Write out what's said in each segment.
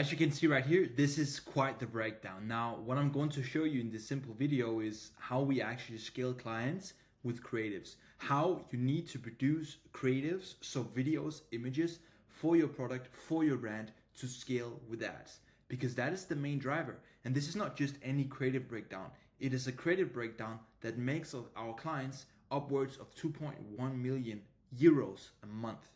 As you can see right here, this is quite the breakdown. Now, what I'm going to show you in this simple video is how we actually scale clients with creatives. How you need to produce creatives, so videos, images for your product, for your brand to scale with ads. Because that is the main driver. And this is not just any creative breakdown. It is a creative breakdown that makes our clients upwards of 2.1 million euros a month,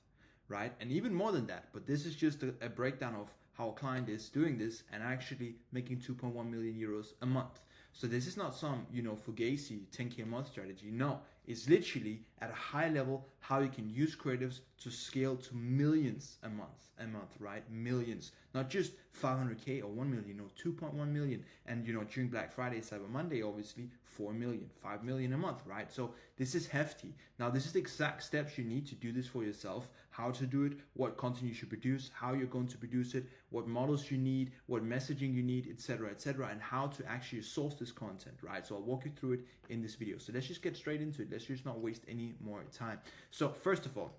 right? And even more than that, but this is just a breakdown of how a client is doing this and actually making 2.1 million euros a month. So this is not some, fugazi 10K a month strategy. No, it's literally at a high level how you can use creatives to scale to millions a month, right? Millions, not just 500K or 1 million, 2.1 million. And, during Black Friday, Cyber Monday, obviously 4 million, 5 million a month, right? So this is hefty. Now, this is the exact steps you need to do this for yourself, how to do it, what content you should produce, how you're going to produce it, what models you need, what messaging you need, etc., and how to actually source this content, right? So I'll walk you through it in this video. So let's just get straight into it. Let's just not waste any more time. So first of all,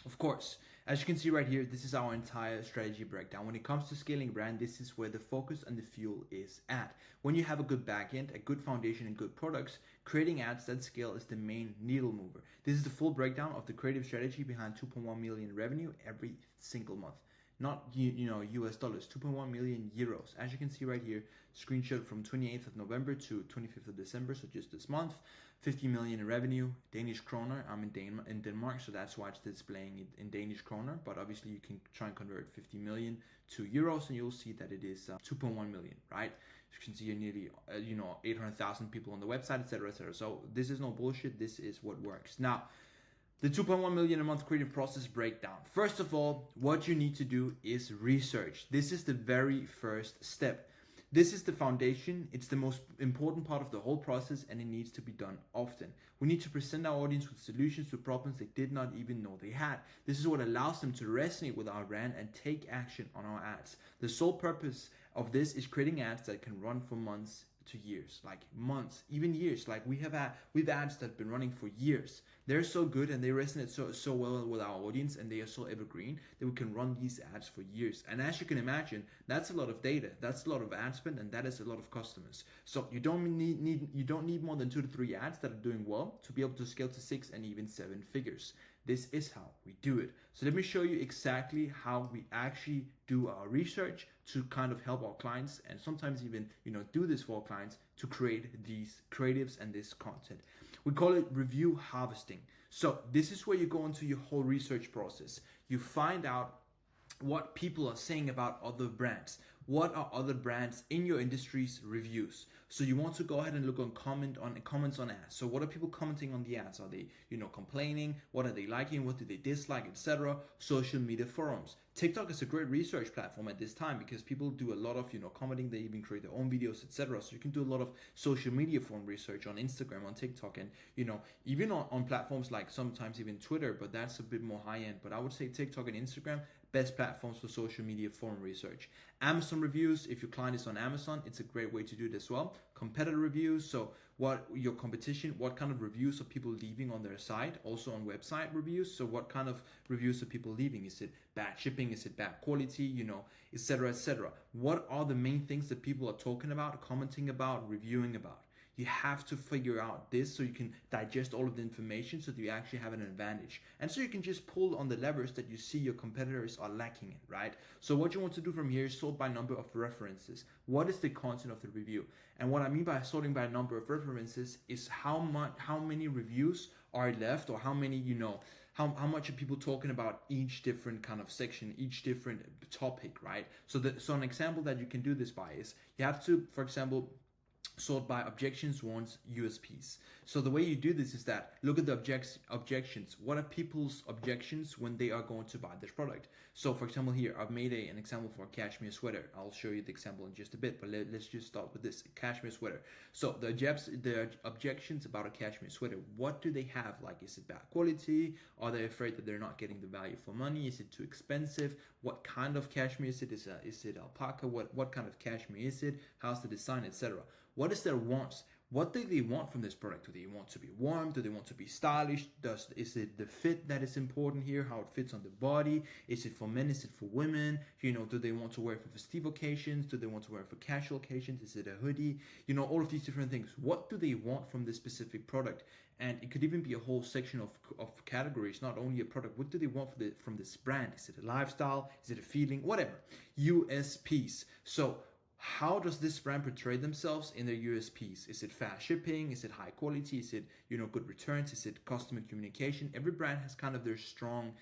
of course, as you can see right here, this is our entire strategy breakdown. When it comes to scaling a brand, this is where the focus and the fuel is at. When you have a good backend, a good foundation, and good products, creating ads that scale is the main needle mover. This is the full breakdown of the creative strategy behind 2.1 million revenue every single month. Not US dollars, 2.1 million euros. As you can see right here, screenshot from 28th of November to 25th of December, so just this month. 50 million in revenue, Danish kroner. I'm in Denmark, so that's why it's displaying it in Danish kroner. But obviously, you can try and convert 50 million to euros, and you'll see that it is 2.1 million, right? As you can see, nearly 800,000 people on the website, etc. So this is no bullshit. This is what works. Now, the 2.1 million a month creative process breakdown. First of all, what you need to do is research. This is the very first step. This is the foundation. It's the most important part of the whole process, and it needs to be done often. We need to present our audience with solutions to problems they did not even know they had. This is what allows them to resonate with our brand and take action on our ads. The sole purpose of this is creating ads that can run for months to years, like months, even years. Like we've ads that have been running for years. They're so good and they resonate so well with our audience, and they are so evergreen that we can run these ads for years. And as you can imagine, that's a lot of data, that's a lot of ad spend, and that is a lot of customers. So you don't need more than 2 to 3 ads that are doing well to be able to scale to 6 and even 7 figures. This is how we do it. So let me show you exactly how we actually do our research to kind of help our clients, and sometimes even do this for our clients to create these creatives and this content. We call it review harvesting. So this is where you go into your whole research process. You find out what people are saying about other brands. What are other brands in your industry's reviews? So you want to go ahead and look on comments on ads. So what are people commenting on the ads? Are they, complaining? What are they liking? What do they dislike, etc.? Social media forums. TikTok is a great research platform at this time because people do a lot of, commenting. They even create their own videos, etc. So you can do a lot of social media forum research on Instagram, on TikTok, and, even on platforms like sometimes even Twitter, but that's a bit more high end. But I would say TikTok and Instagram, best platforms for social media forum research. Amazon reviews, if your client is on Amazon, it's a great way to do it as well. Competitor reviews, so what your competition, what kind of reviews are people leaving on their site? Also on website reviews, so what kind of reviews are people leaving? Is it bad shipping? Is it bad quality? Etc. What are the main things that people are talking about, commenting about, reviewing about? You have to figure out this so you can digest all of the information so that you actually have an advantage. And so you can just pull on the levers that you see your competitors are lacking in, right? So what you want to do from here is sort by number of references. What is the content of the review? And what I mean by sorting by number of references is how many reviews are left, or how many, how much are people talking about each different kind of section, each different topic, right? So an example that you can do this by is you have to, for example, sort by objections, warrants, USPs. So the way you do this is that look at the objections. What are people's objections when they are going to buy this product? So for example, here I've made an example for a cashmere sweater. I'll show you the example in just a bit, but let's just start with this cashmere sweater. So the objections about a cashmere sweater, what do they have? Like, is it bad quality? Are they afraid that they're not getting the value for money? Is it too expensive? What kind of cashmere is it? Is it alpaca? What kind of cashmere is it? How's the design, etc.? What is their wants? What do they want from this product? Do they want to be warm? Do they want to be stylish? Is it the fit that is important here? How it fits on the body? Is it for men? Is it for women? Do they want to wear it for festive occasions? Do they want to wear it for casual occasions? Is it a hoodie? All of these different things. What do they want from this specific product? And it could even be a whole section of categories, not only a product. What do they want from this brand? Is it a lifestyle? Is it a feeling? Whatever. USPs. So how does this brand portray themselves in their USPs? Is it fast shipping? Is it high quality? Is it, good returns? Is it customer communication? Every brand has kind of their strong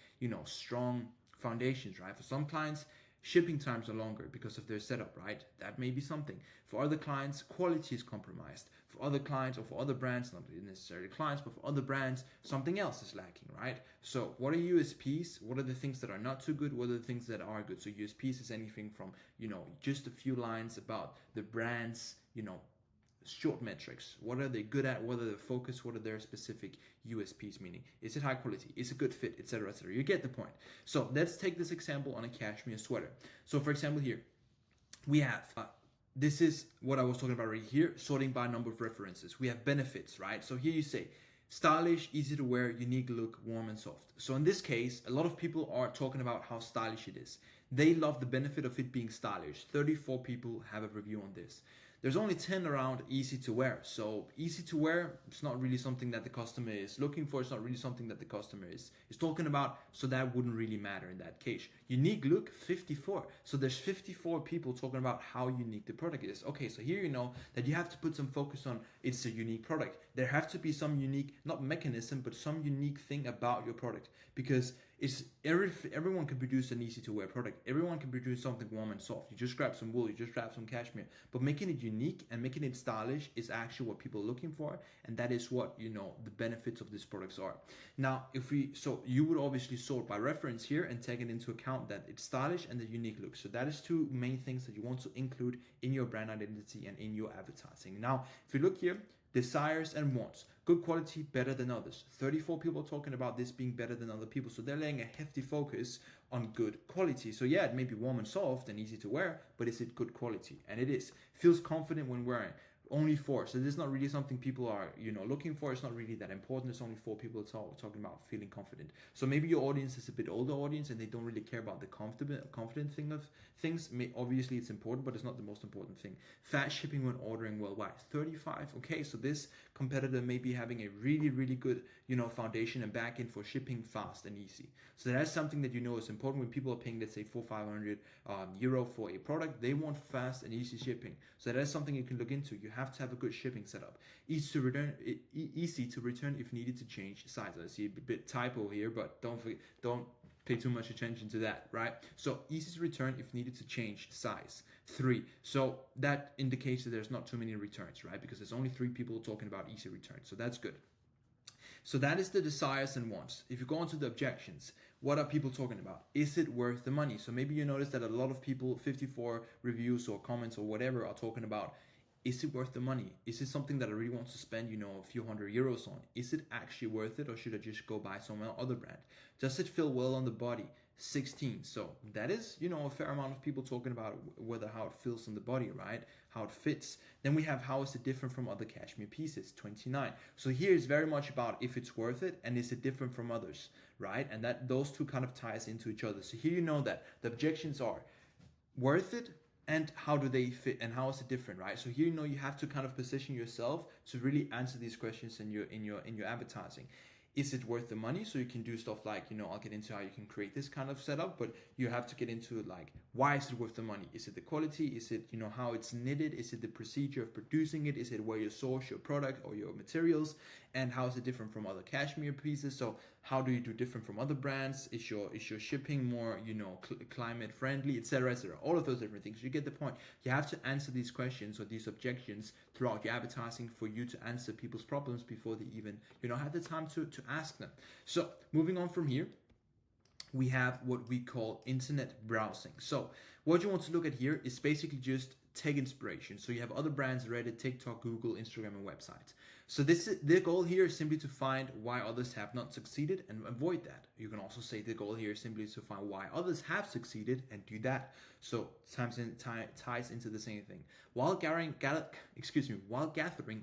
foundations, right? For some clients, shipping times are longer because of their setup, right? That may be something. For other clients, quality is compromised. For other clients or for other brands, not necessarily clients, but for other brands, something else is lacking, right? So what are USPs? What are the things that are not too good? What are the things that are good? So USPs is anything from, just a few lines about the brand's, short metrics. What are they good at? What are their focus? What are their specific USPs? Meaning, is it high quality? Is it good fit? Etc. etc. You get the point. So let's take this example on a cashmere sweater. So for example, here we have this is what I was talking about right here, sorting by number of references. We have benefits, right? So here you say stylish, easy to wear, unique look, warm and soft. So in this case, a lot of people are talking about how stylish it is. They love the benefit of it being stylish. 34 people have a review on this. There's only 10 around easy to wear. So easy to wear, it's not really something that the customer is looking for. It's not really something that the customer is talking about. So that wouldn't really matter in that case. Unique look, 54. So there's 54 people talking about how unique the product is. Okay, so here you know that you have to put some focus on it's a unique product. There have to be some unique, not mechanism, but some unique thing about your product, because everyone can produce an easy to wear product. Everyone can produce something warm and soft. You just grab some wool, you just grab some cashmere, but making it unique and making it stylish is actually what people are looking for, and that is what the benefits of these products are. Now, so you would obviously sort by reference here and take it into account that it's stylish and the unique look. So that is two main things that you want to include in your brand identity and in your advertising. Now, if you look here, desires and wants. Good quality, better than others. 34 people talking about this being better than other people. So they're laying a hefty focus on good quality. So yeah, it may be warm and soft and easy to wear, but is it good quality? And it is. Feels confident when wearing. Only 4. So this is not really something people are, looking for. It's not really that important. It's only 4 people talking about feeling confident. So maybe your audience is a bit older audience and they don't really care about the confident thing of things. Obviously, it's important, but it's not the most important thing. Fast shipping when ordering worldwide. 35. Okay, so this competitor may be having a really, really good, foundation and backend for shipping fast and easy. So that's something that is important when people are paying, let's say, 400-500 euro for a product. They want fast and easy shipping. So that's something you can look into. You have to have a good shipping setup. Easy to return if needed to change size. I see a bit typo here, but don't pay too much attention to that, right? So easy to return if needed to change size. 3. So that indicates that there's not too many returns, right? Because there's only 3 people talking about easy returns. So that's good. So that is the desires and wants. If you go on to the objections, what are people talking about? Is it worth the money? So maybe you notice that a lot of people, 54 reviews or comments or whatever, are talking about, is it worth the money? Is it something that I really want to spend, a few €100 on? Is it actually worth it, or should I just go buy some other brand? Does it feel well on the body? 16. So that is, a fair amount of people talking about how it feels on the body, right? How it fits. Then we have how is it different from other cashmere pieces? 29. So here is very much about if it's worth it and is it different from others, right? And that those two kind of ties into each other. So here that the objections are worth it, and how do they fit, and how is it different, right? So here you have to kind of position yourself to really answer these questions in your advertising. Is it worth the money? So you can do stuff like, I'll get into how you can create this kind of setup, but you have to get into like, why is it worth the money? Is it the quality? Is it, how it's knitted? Is it the procedure of producing it? Is it where you source your product or your materials? And how is it different from other cashmere pieces? So how do you do different from other brands? Is your shipping more, climate friendly, etc., etc.? All of those different things. You get the point. You have to answer these questions or these objections throughout your advertising for you to answer people's problems before they even, have the time to ask them. So moving on from here, we have what we call internet browsing. So what you want to look at here is basically just take inspiration. So you have other brands, Reddit, TikTok, Google, Instagram, and websites. So this is the goal here is simply to find why others have not succeeded and avoid that. You can also say the goal here is simply to find why others have succeeded and do that. So ties into the same thing. While gathering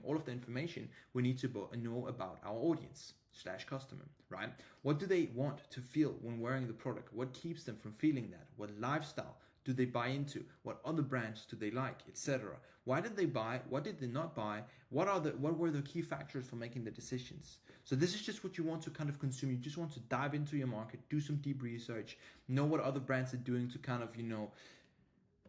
all of the information, we need to know about our audience / customer, right? What do they want to feel when wearing the product? What keeps them from feeling that? What lifestyle do they buy into? What other brands do they like, etc.? Why did they buy? What did they not buy? What were the key factors for making the decisions? So this is just what you want to kind of consume. You just want to dive into your market, do some deep research, know what other brands are doing to kind of,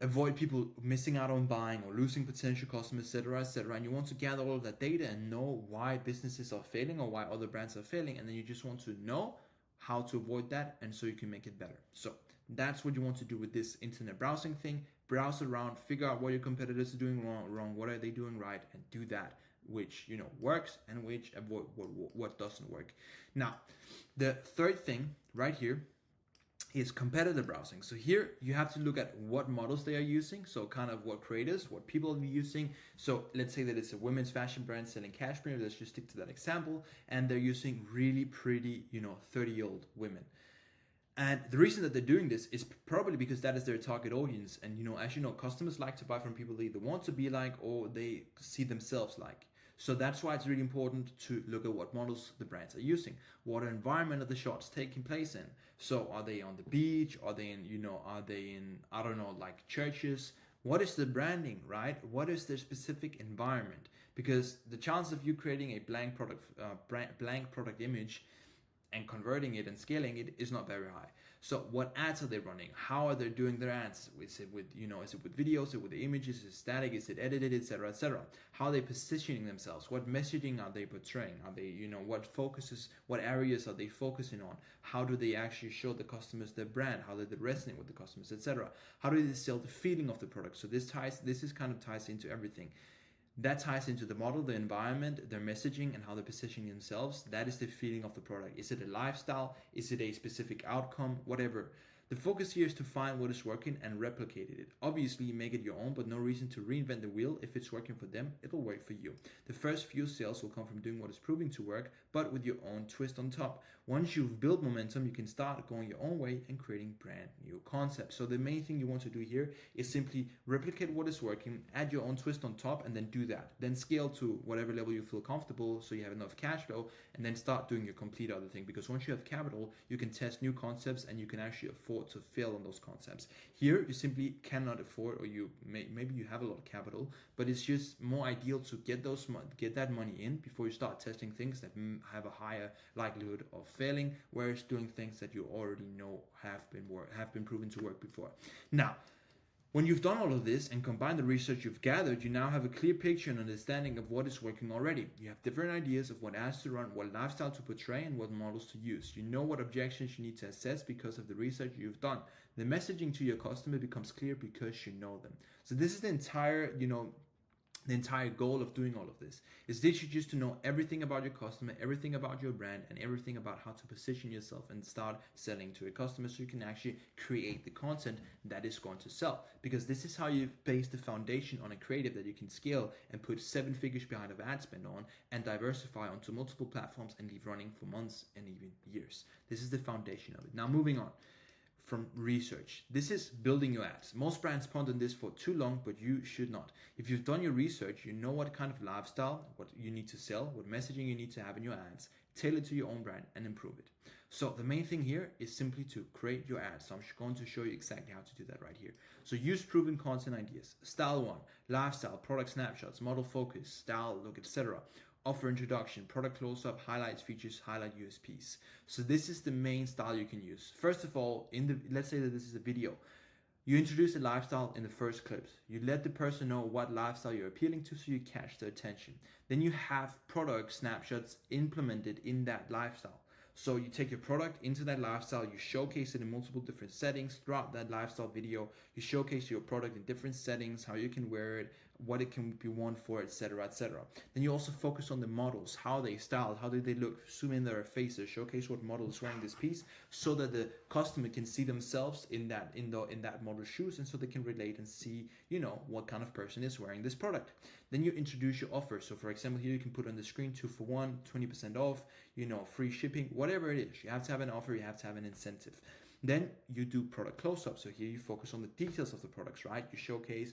avoid people missing out on buying or losing potential customers, etc., etc. And you want to gather all of that data and know why businesses are failing or why other brands are failing, and then you just want to know how to avoid that, and so you can make it better. So that's what you want to do with this internet browsing thing. Browse around, figure out what your competitors are doing wrong, what are they doing right, and do that which works and which avoid what doesn't work. Now, the third thing right here is competitor browsing. So here you have to look at what models they are using, so kind of what creators, what people are using. So let's say that it's a women's fashion brand selling cashmere, let's just stick to that example, and they're using really pretty 30-year-old women. And the reason that they're doing this is probably because that is their target audience. And as you know, customers like to buy from people they either want to be like or they see themselves like. So that's why it's really important to look at what models the brands are using. What environment are the shots taking place in? So are they on the beach? Are they in, I don't know, like churches? What is the branding, right? What is their specific environment? Because the chance of you creating a blank product image and converting it and scaling it is not very high. So what ads are they running? How are they doing their ads? Is it with videos? Is it with the images? Is it static? Is it edited, etc., etc.? How are they positioning themselves? What messaging are they portraying? Are they, what areas are they focusing on? How do they actually show the customers their brand? How do they resonate with the customers, etc.? How do they sell the feeling of the product? So this is kind of ties into everything. That ties into the model, the environment, their messaging, and how they're positioning themselves. That is the feeling of the product. Is it a lifestyle? Is it a specific outcome? Whatever. The focus here is to find what is working and replicate it. Obviously, make it your own, but no reason to reinvent the wheel. If it's working for them, it'll work for you. The first few sales will come from doing what is proving to work, but with your own twist on top. Once you've built momentum, you can start going your own way and creating brand new concepts. So the main thing you want to do here is simply replicate what is working, add your own twist on top, and then do that. Then scale to whatever level you feel comfortable so you have enough cash flow, and then start doing your complete other thing. Because once you have capital, you can test new concepts and you can actually afford to fail on those concepts. Here, you simply cannot afford, or maybe you have a lot of capital, but it's just more ideal to get that money in before you start testing things that have a higher likelihood of failing, whereas doing things that you already know have been proven to work before. Now, when you've done all of this and combined the research you've gathered, you now have a clear picture and understanding of what is working already. You have different ideas of what ads to run, what lifestyle to portray, and what models to use. You know what objections you need to assess because of the research you've done. The messaging to your customer becomes clear because you know them. So this is the entire goal of doing all of this is literally just to know everything about your customer, everything about your brand, and everything about how to position yourself and start selling to a customer so you can actually create the content that is going to sell. Because this is how you base the foundation on a creative that you can scale and put 7 figures behind of ad spend on and diversify onto multiple platforms and leave running for months and even years. This is the foundation of it. Now moving on. From research. This is building your ads. Most brands ponder on this for too long, but you should not. If you've done your research, you know what kind of lifestyle, what you need to sell, what messaging you need to have in your ads, tailor to your own brand and improve it. So the main thing here is simply to create your ads. So I'm going to show you exactly how to do that right here. So use proven content ideas. Style 1, lifestyle, product snapshots, model focus, style, look, etc. Offer introduction, product close-up, highlights, features, highlight USPs. So this is the main style you can use. First of all, let's say that this is a video. You introduce a lifestyle in the first clips. You let the person know what lifestyle you're appealing to so you catch their attention. Then you have product snapshots implemented in that lifestyle. So you take your product into that lifestyle, you showcase it in multiple different settings throughout that lifestyle video. You showcase your product in different settings, how you can wear it, what it can be worn for, etc., etc. Then you also focus on the models, how they styled, how did they look, zoom in their faces, showcase what model is wearing this piece, so that the customer can see themselves in that model's shoes, and so they can relate and see, what kind of person is wearing this product. Then you introduce your offer. So for example, here you can put on the screen 2 for 1, 20% off, free shipping, whatever it is. You have to have an offer, you have to have an incentive. Then you do product close-up. So here you focus on the details of the products, right? You showcase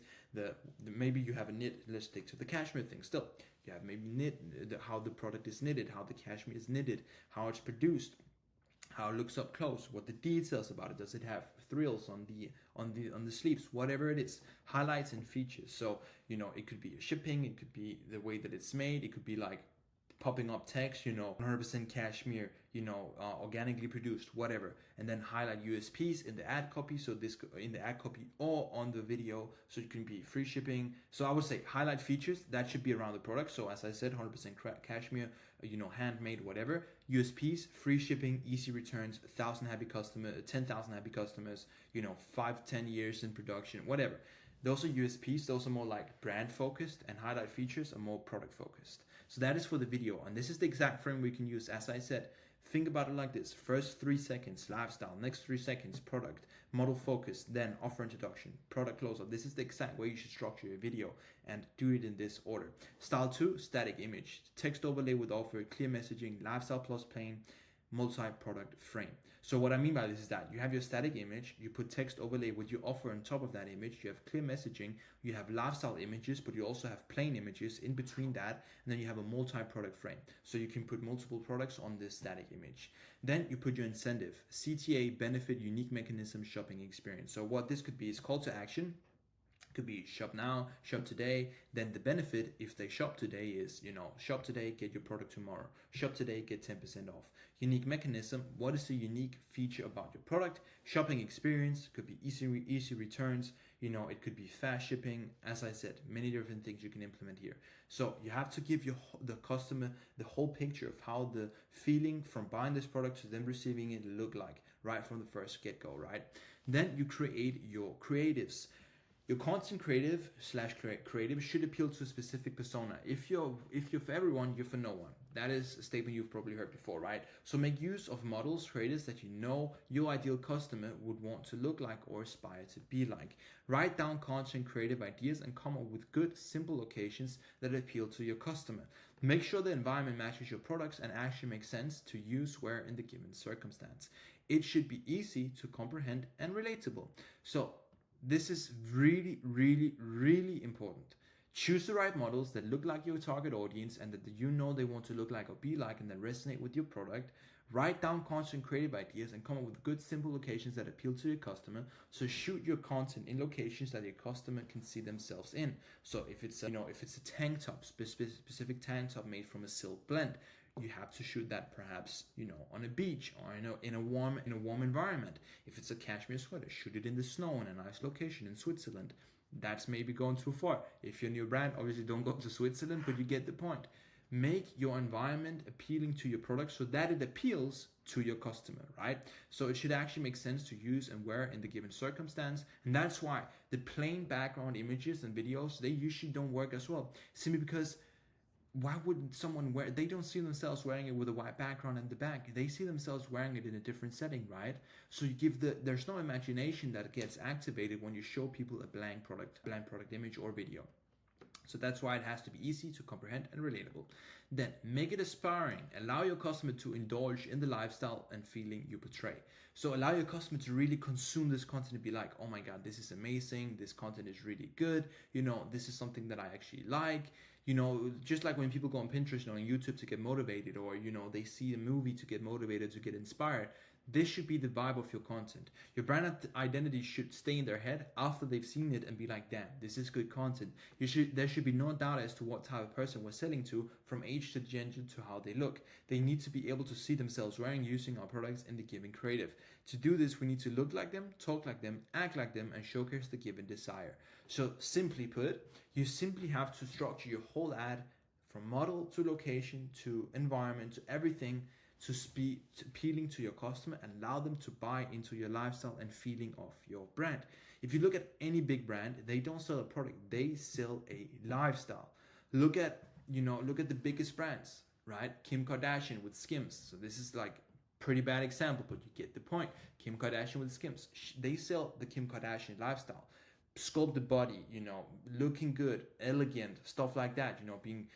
maybe you have a knit. Let's stick to the cashmere thing still. You have maybe knit, how the product is knitted, how the cashmere is knitted, how it's produced, how it looks up close, what the details about it. Does it have thrills on the sleeves? Whatever it is, highlights and features. So it could be your shipping, it could be the way that it's made, it could be like popping up text, 100% cashmere, organically produced, whatever, and then highlight USPs in the ad copy. So this in the ad copy or on the video, so it can be free shipping. So I would say highlight features that should be around the product. So as I said, 100% cashmere, handmade, whatever. USPs, free shipping, easy returns, 1,000 happy customers, 10,000 happy customers, 5-10 years in production, whatever. Those are USPs. Those are more like brand focused, and highlight features are more product focused. So that is for the video, and this is the exact frame we can use. As I said, think about it like this: first 3 seconds lifestyle, next 3 seconds product, model focus, then offer introduction, product close-up. This is the exact way you should structure your video, and do it in this order. Style 2, static image, text overlay with offer, clear messaging, lifestyle plus plain, multi-product frame. So what I mean by this is that you have your static image, you put text overlay with your offer on top of that image, you have clear messaging, you have lifestyle images, but you also have plain images in between that, and then you have a multi-product frame. So you can put multiple products on this static image. Then you put your incentive, CTA, benefit, unique mechanism, shopping experience. So what this could be is call to action. Could be shop now, shop today. Then the benefit, if they shop today, is shop today, get your product tomorrow. Shop today, get 10% off. Unique mechanism, what is the unique feature about your product? Shopping experience, could be easy returns, it could be fast shipping. As I said, many different things you can implement here. So you have to give the customer the whole picture of how the feeling from buying this product to them receiving it look like right from the first get-go, right? Then you create your creatives. Your content creative / creative should appeal to a specific persona. If you're for everyone, you're for no one. That is a statement you've probably heard before, right? So make use of models, creators that your ideal customer would want to look like or aspire to be like. Write down content creative ideas and come up with good, simple locations that appeal to your customer. Make sure the environment matches your products and actually makes sense to use where in the given circumstance. It should be easy to comprehend and relatable. So this is really, really, really important. Choose the right models that look like your target audience and that they want to look like or be like and that resonate with your product. Write down content creative ideas and come up with good, simple locations that appeal to your customer. So shoot your content in locations that your customer can see themselves in. So if it's a tank top, specific tank top made from a silk blend, you have to shoot that perhaps on a beach or in a warm environment. If it's a cashmere sweater, shoot it in the snow in a nice location in Switzerland. That's maybe going too far. If you're a new brand, obviously don't go to Switzerland, but you get the point. Make your environment appealing to your product so that it appeals to your customer, right? So it should actually make sense to use and wear in the given circumstance. And that's why the plain background images and videos, they usually don't work as well. Simply because why wouldn't someone wear it? They don't see themselves wearing it with a white background in the back. They see themselves wearing it in a different setting, right? So you give there's no imagination that gets activated when you show people a blank product image or video. So that's why it has to be easy to comprehend and relatable. Then make it aspiring. Allow your customer to indulge in the lifestyle and feeling you portray. So allow your customer to really consume this content and be like, oh my God, this is amazing. This content is really good. This is something that I actually like. Just like when people go on Pinterest or on YouTube to get motivated, or, they see a movie to get motivated, to get inspired. This should be the vibe of your content. Your brand identity should stay in their head after they've seen it and be like, damn, this is good content. There should be no doubt as to what type of person we're selling to, from age to gender to how they look. They need to be able to see themselves wearing, using our products in the given creative. To do this, we need to look like them, talk like them, act like them, and showcase the given desire. So simply put, you simply have to structure your whole ad from model to location to environment to everything to be appealing to your customer and allow them to buy into your lifestyle and feeling of your brand. If you look at any big brand, they don't sell a product, they sell a lifestyle. Look at, look at the biggest brands, right? Kim Kardashian with Skims. So this is like pretty bad example, but you get the point. Kim Kardashian with Skims. They sell the Kim Kardashian lifestyle. Sculpted body, looking good, elegant, stuff like that, being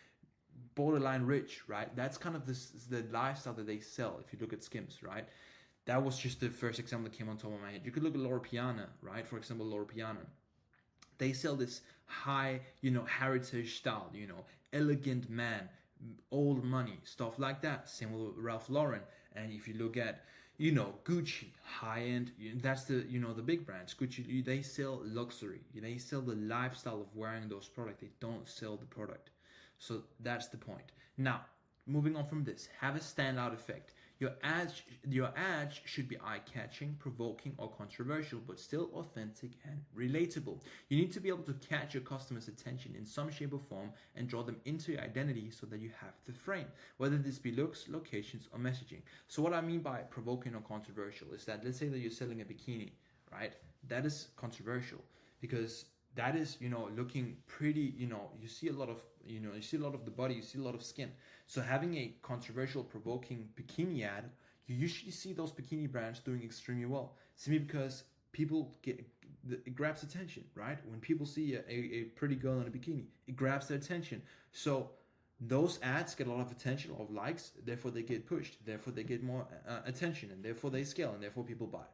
borderline rich, right? That's kind of the lifestyle that they sell if you look at Skims, right? That was just the first example that came on top of my head. You could look at Loro Piana, right? For example, Loro Piana. They sell this high, heritage style, elegant man, old money, stuff like that. Same with Ralph Lauren. And if you look at, Gucci, high end, that's the, the big brands. Gucci, they sell luxury. They sell the lifestyle of wearing those products. They don't sell the product. So that's the point. Now, moving on from this, have a standout effect. Your ads should be eye-catching, provoking, or controversial, but still authentic and relatable. You need to be able to catch your customer's attention in some shape or form and draw them into your identity so that you have the frame, whether this be looks, locations, or messaging. So what I mean by provoking or controversial is that, let's say that you're selling a bikini, right? That is controversial because that is, looking pretty, you see a lot of, you see a lot of the body, you see a lot of skin. So having a controversial, provoking bikini ad, you usually see those bikini brands doing extremely well. Simply because people it grabs attention, right? When people see a pretty girl in a bikini, it grabs their attention. So those ads get a lot of attention, of likes, therefore they get pushed, therefore they get more attention, and therefore they scale, and therefore people buy.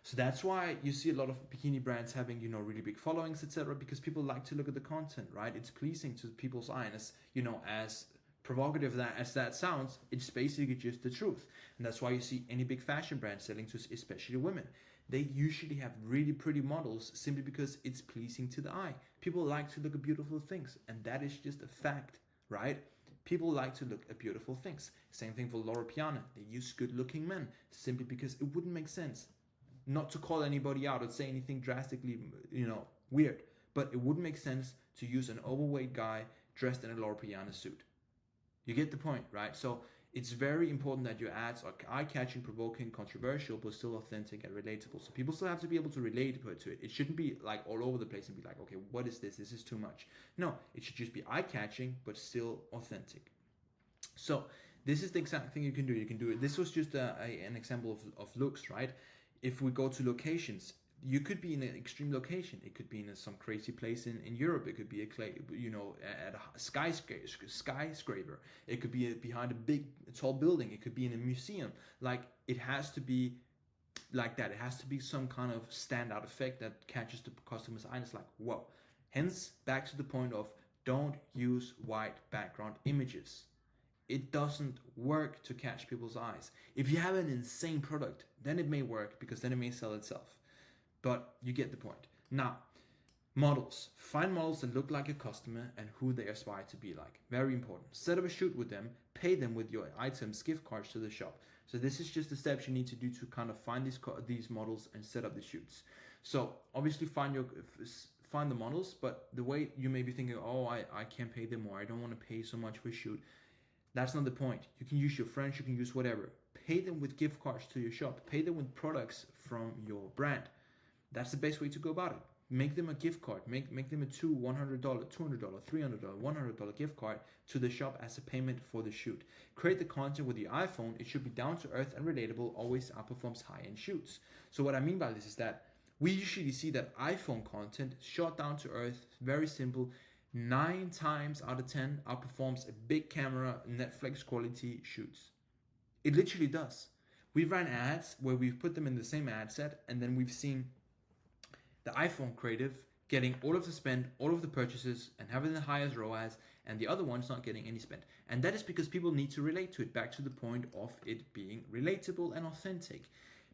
So that's why you see a lot of bikini brands having, really big followings, etc. Because people like to look at the content, right? It's pleasing to people's eyes, as provocative as that sounds, it's basically just the truth. And that's why you see any big fashion brand selling to especially women. They usually have really pretty models simply because it's pleasing to the eye. People like to look at beautiful things, and that is just a fact, right? People like to look at beautiful things. Same thing for Loro Piana. They use good-looking men simply because it wouldn't make sense. Not to call anybody out or say anything drastically, weird, but it wouldn't make sense to use an overweight guy dressed in a Loro Piana suit. You get the point, right? So it's very important that your ads are eye-catching, provoking, controversial, but still authentic and relatable. So people still have to be able to relate to it. It shouldn't be like all over the place and be like, okay, what is this? This is too much. No, it should just be eye-catching, but still authentic. So this is the exact thing you can do. You can do it. This was just an example of looks, right? If we go to locations, you could be in an extreme location. It could be in some crazy place in Europe. It could be at a skyscraper. It could be behind a big, tall building. It could be in a museum. Like, it has to be like that. It has to be some kind of standout effect that catches the customer's eye. And it's like, whoa. Hence, back to the point of don't use white background images. It doesn't work to catch people's eyes. If you have an insane product, then it may work because then it may sell itself. But you get the point. Now, models. Find models that look like a customer and who they aspire to be like. Very important. Set up a shoot with them. Pay them with your items, gift cards to the shop. So this is just the steps you need to do to kind of find these models and set up the shoots. So obviously find the models, but the way you may be thinking, oh, I can't pay them, or I don't want to pay so much for a shoot. That's not the point. You can use your friends, you can use whatever. Pay them with gift cards to your shop. Pay them with products from your brand. That's the best way to go about it. Make them a gift card. Make them a $100, $200, $300, $100 gift card to the shop as a payment for the shoot. Create the content with your iPhone. It should be down to earth and relatable, always outperforms high-end shoots. So what I mean by this is that we usually see that iPhone content shot down to earth, very simple, 9 times out of 10 outperforms a big camera, Netflix quality shoots. It literally does. We've ran ads where we've put them in the same ad set, and then we've seen the iPhone creative getting all of the spend, all of the purchases, and having the highest ROAS, and the other one's not getting any spend. And that is because people need to relate to it, back to the point of it being relatable and authentic.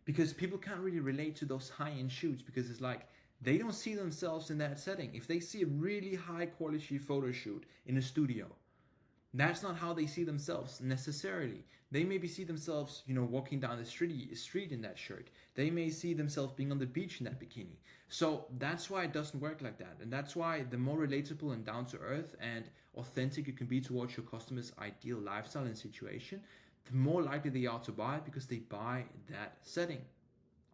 Because people can't really relate to those high-end shoots because it's like, they don't see themselves in that setting. If they see a really high quality photo shoot in a studio, that's not how they see themselves necessarily. They maybe see themselves, walking down the street in that shirt. They may see themselves being on the beach in that bikini. So that's why it doesn't work like that. And that's why the more relatable and down to earth and authentic you can be towards your customer's ideal lifestyle and situation, the more likely they are to buy because they buy that setting.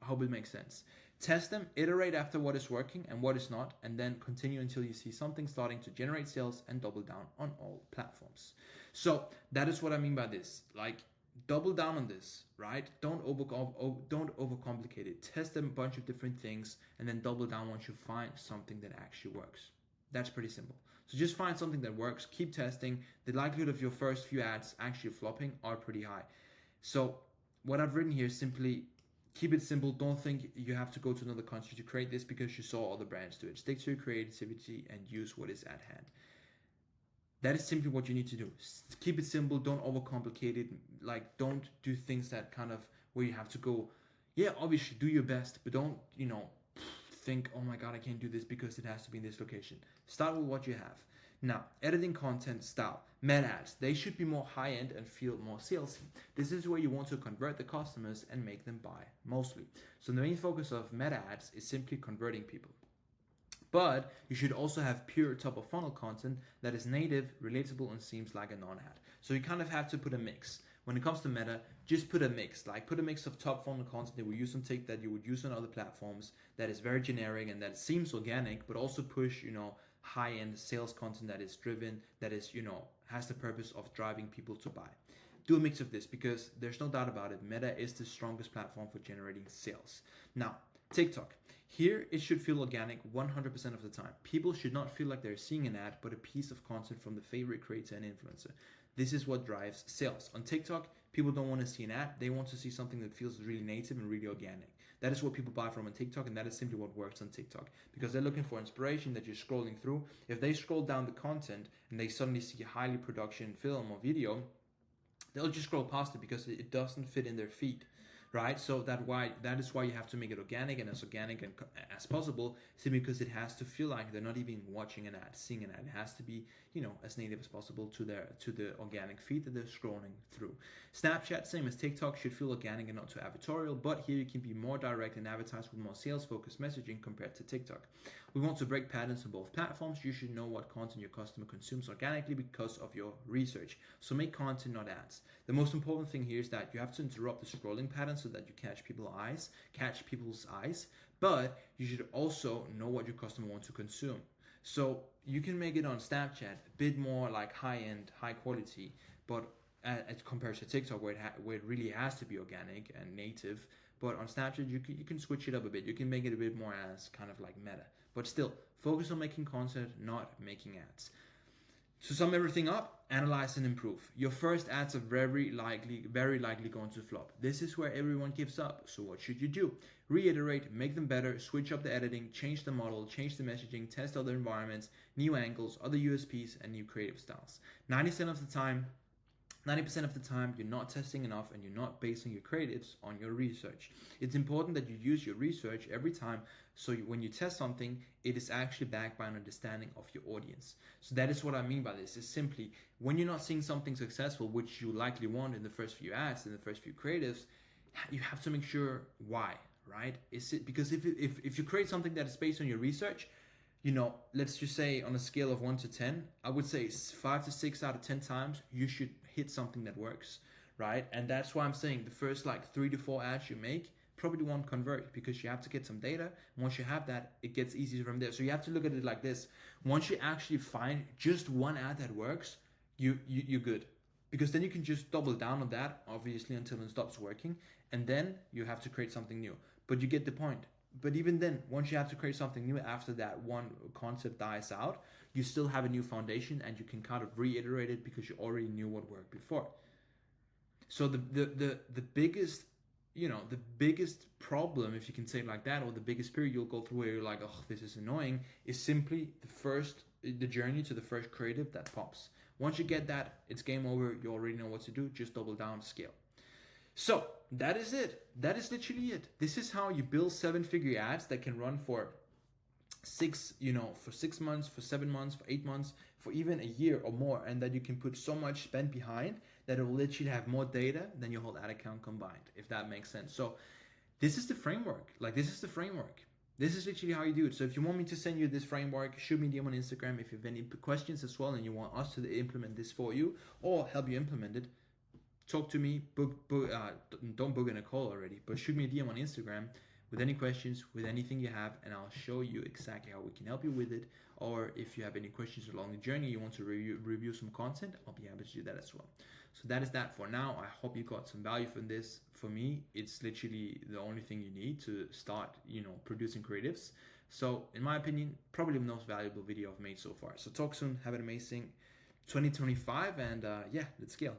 I hope it makes sense. Test them, iterate after what is working and what is not, and then continue until you see something starting to generate sales, and double down on all platforms. So that is what I mean by this. Like, double down on this, right? Don't overcomplicate it. Test a bunch of different things and then double down once you find something that actually works. That's pretty simple. So just find something that works, keep testing. The likelihood of your first few ads actually flopping are pretty high. So what I've written here is simply keep it simple. Don't think you have to go to another country to create this because you saw other brands do it. Stick to your creativity and use what is at hand. That is simply what you need to do. Keep it simple. Don't overcomplicate it. Like, don't do things that kind of where you have to go. Yeah, obviously do your best, but don't, think, oh my God, I can't do this because it has to be in this location. Start with what you have. Now, editing content style. Meta ads, they should be more high-end and feel more salesy. This is where you want to convert the customers and make them buy, mostly. So the main focus of meta ads is simply converting people. But you should also have pure top of funnel content that is native, relatable, and seems like a non-ad. So you kind of have to put a mix. When it comes to meta, just put a mix. Like, put a mix of top funnel content that we use on TikTok, that you would use on other platforms, that is very generic and that seems organic, but also push, high-end sales content that is driven, that is, has the purpose of driving people to buy. Do a mix of this because there's no doubt about it. Meta is the strongest platform for generating sales. Now, TikTok. Here, it should feel organic 100% of the time. People should not feel like they're seeing an ad, but a piece of content from the favorite creator and influencer. This is what drives sales. On TikTok, people don't want to see an ad. They want to see something that feels really native and really organic. That is what people buy from on TikTok, and that is simply what works on TikTok because they're looking for inspiration that you're scrolling through. If they scroll down the content and they suddenly see highly production film or video, they'll just scroll past it because it doesn't fit in their feed. Right, so that is why you have to make it organic and as possible, simply because it has to feel like they're not even watching an ad, seeing an ad. It has to be, as native as possible to the organic feed that they're scrolling through. Snapchat, same as TikTok, should feel organic and not too advertorial, but here you can be more direct and advertise with more sales-focused messaging compared to TikTok. We want to break patterns on both platforms. You should know what content your customer consumes organically because of your research. So make content, not ads. The most important thing here is that you have to interrupt the scrolling pattern so that you catch people's eyes, but you should also know what your customer wants to consume. So you can make it on Snapchat a bit more like high-end, high quality, but as compared to TikTok where it really has to be organic and native. But on Snapchat, you can switch it up a bit. You can make it a bit more as kind of like meta. But still, focus on making content, not making ads. To sum everything up, analyze and improve. Your first ads are very likely going to flop. This is where everyone gives up. So what should you do? Reiterate, make them better, switch up the editing, change the model, change the messaging, test other environments, new angles, other USPs, and new creative styles. 90% of the time, you're not testing enough and you're not basing your creatives on your research. It's important that you use your research every time, so when you test something, it is actually backed by an understanding of your audience. So that is what I mean by this. Is simply when you're not seeing something successful, which you likely want in the first few ads, in the first few creatives, you have to make sure why, right? Is it because if you create something that is based on your research, let's just say on a scale of 1 to 10, I would say 5 to 6 out of 10 times you should hit something that works, right? And that's why I'm saying the first 3 to 4 ads you make probably won't convert because you have to get some data. And once you have that, it gets easier from there. So you have to look at it like this. Once you actually find just one ad that works, you're good. Because then you can just double down on that, obviously, until it stops working. And then you have to create something new. But you get the point. But even then, once you have to create something new after that one concept dies out, you still have a new foundation and you can kind of reiterate it because you already knew what worked before. So the biggest, the biggest problem, if you can say it like that, or the biggest period you'll go through where you're like, oh, this is annoying, is simply the journey to the first creative that pops. Once you get that, it's game over. You already know what to do. Just double down, scale. So that is it. That is literally it. This is how you build 7-figure ads that can run for 6 months, for 7 months, for 8 months, for even a year or more, and that you can put so much spend behind that it will literally have more data than your whole ad account combined, if that makes sense. So this is the framework. This is the framework. This is literally how you do it. So if you want me to send you this framework, shoot me a DM on Instagram. If you have any questions as well and you want us to implement this for you or help you implement it, talk to me. Don't book in a call already, but shoot me a DM on Instagram. with any questions, with anything you have, and I'll show you exactly how we can help you with it. Or if you have any questions along the journey, you want to review some content, I'll be happy to do that as well. So that is that for now. I hope you got some value from this. For me, it's literally the only thing you need to start, producing creatives. So in my opinion, probably the most valuable video I've made so far. So talk soon. Have an amazing 2025, and yeah, let's scale.